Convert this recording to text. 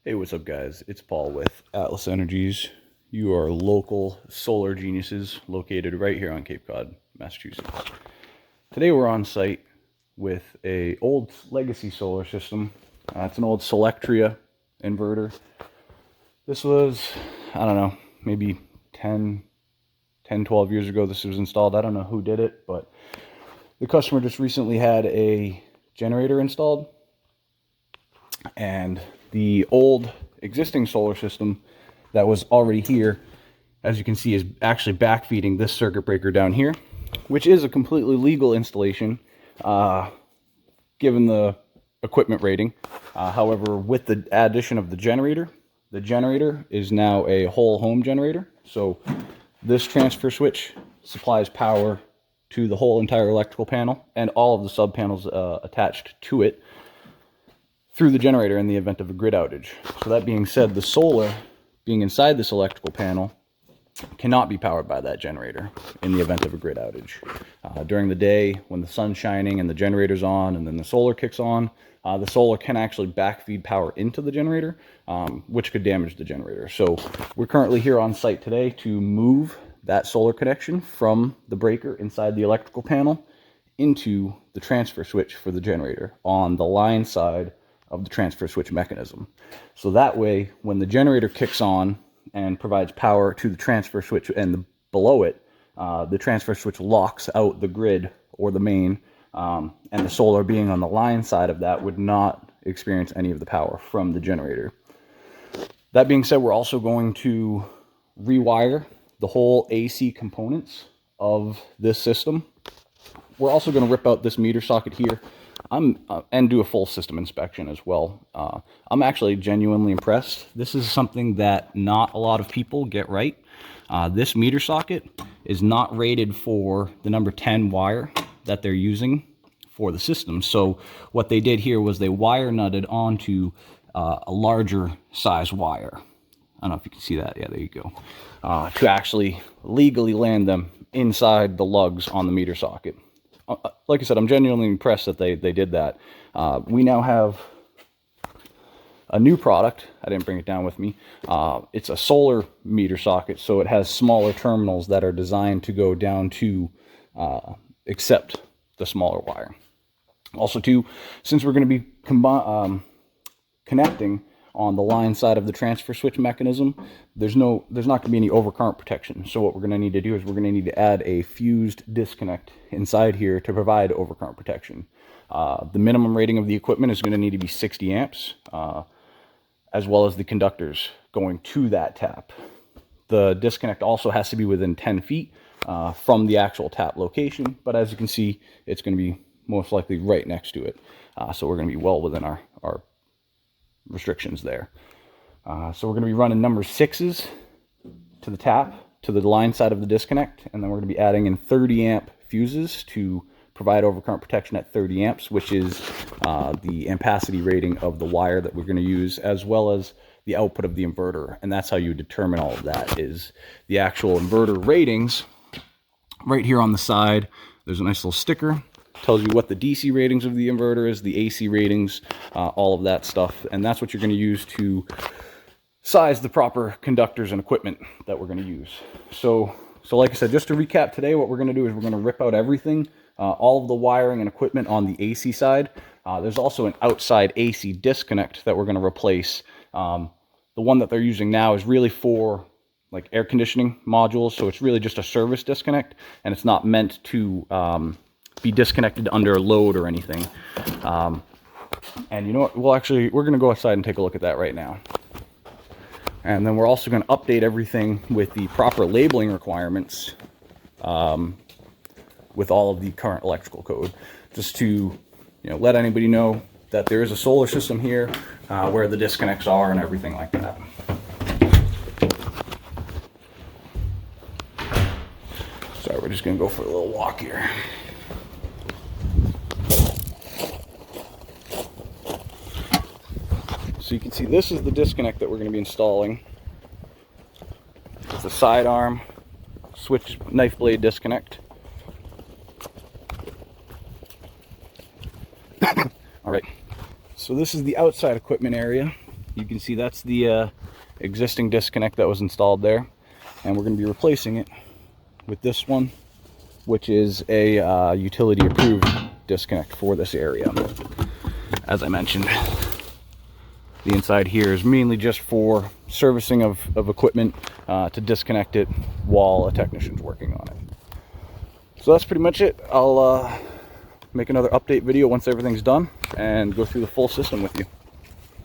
Hey, what's up, guys? It's Paul with Atlas Energies. You are local solar geniuses located right here on Cape Cod, Massachusetts. Today we're on site with a old legacy solar system. It's an old Selectria inverter. This was, I don't know, maybe 12 years ago this was installed. I don't know who did it, but the customer just recently had a generator installed, and the old existing solar system that was already here, as you can see, is actually backfeeding this circuit breaker down here, which is a completely legal installation given the equipment rating. However, with the addition of the generator is now a whole home generator. So this transfer switch supplies power to the whole entire electrical panel and all of the sub panels attached to it through the generator in the event of a grid outage. So that being said, the solar being inside this electrical panel cannot be powered by that generator in the event of a grid outage. During the day, when the sun's shining and the generator's on and then the solar kicks on, the solar can actually backfeed power into the generator, which could damage the generator. So we're currently here on site today to move that solar connection from the breaker inside the electrical panel into the transfer switch for the generator on the line side of the transfer switch mechanism. So that way, when the generator kicks on and provides power to the transfer switch and below it, the transfer switch locks out the grid or the main, and the solar being on the line side of that would not experience any of the power from the generator. That being said, we're also going to rewire the whole AC components of this system. We're also going to rip out this meter socket here and do a full system inspection as well. I'm actually genuinely impressed. This is something that not a lot of people get right. This meter socket is not rated for the number 10 wire that they're using for the system. So what they did here was they wire nutted onto a larger size wire. I don't know if you can see that. Yeah, there you go. To actually legally land them inside the lugs on the meter socket. Like I said, I'm genuinely impressed that they did that. We now have a new product. I didn't bring it down with me. It's a solar meter socket, so it has smaller terminals that are designed to go down to accept the smaller wire. Also, too, since we're going to be connecting on the line side of the transfer switch mechanism, there's not going to be any overcurrent protection. So what we're going to need to do is we're going to need to add a fused disconnect inside here to provide overcurrent protection. The minimum rating of the equipment is going to need to be 60 amps, as well as the conductors going to that tap. The disconnect also has to be within 10 feet from the actual tap location, but as you can see, it's going to be most likely right next to it. So we're going to be well within our restrictions there. So we're going to be running number 6s to the tap, to the line side of the disconnect, and then we're going to be adding in 30 amp fuses to provide overcurrent protection at 30 amps, which is the ampacity rating of the wire that we're going to use, as well as the output of the inverter. And that's how you determine all of that, is the actual inverter ratings. Right here on the side, there's a nice little sticker. Tells you what the DC ratings of the inverter is, the AC ratings, all of that stuff. And that's what you're going to use to size the proper conductors and equipment that we're going to use. So like I said, just to recap today, what we're going to do is we're going to rip out everything, all of the wiring and equipment on the AC side. There's also an outside AC disconnect that we're going to replace. The one that they're using now is really for like air conditioning modules. So it's really just a service disconnect, and it's not meant to be disconnected under a load or anything. And you know what, we're going to go outside and take a look at that right now. And then we're also going to update everything with the proper labeling requirements with all of the current electrical code, just to let anybody know that there is a solar system here, where the disconnects are and everything like that. So we're just going to go for a little walk here. So you can see this is the disconnect that we're going to be installing. It's a sidearm switch knife blade disconnect. All right, so this is the outside equipment area. you can see that's the existing disconnect that was installed there, and we're going to be replacing it with this one, which is a utility approved disconnect for this area. As I mentioned, the inside here is mainly just for servicing of equipment, to disconnect it while a technician's working on it. So that's pretty much it. I'll make another update video once everything's done and go through the full system with you.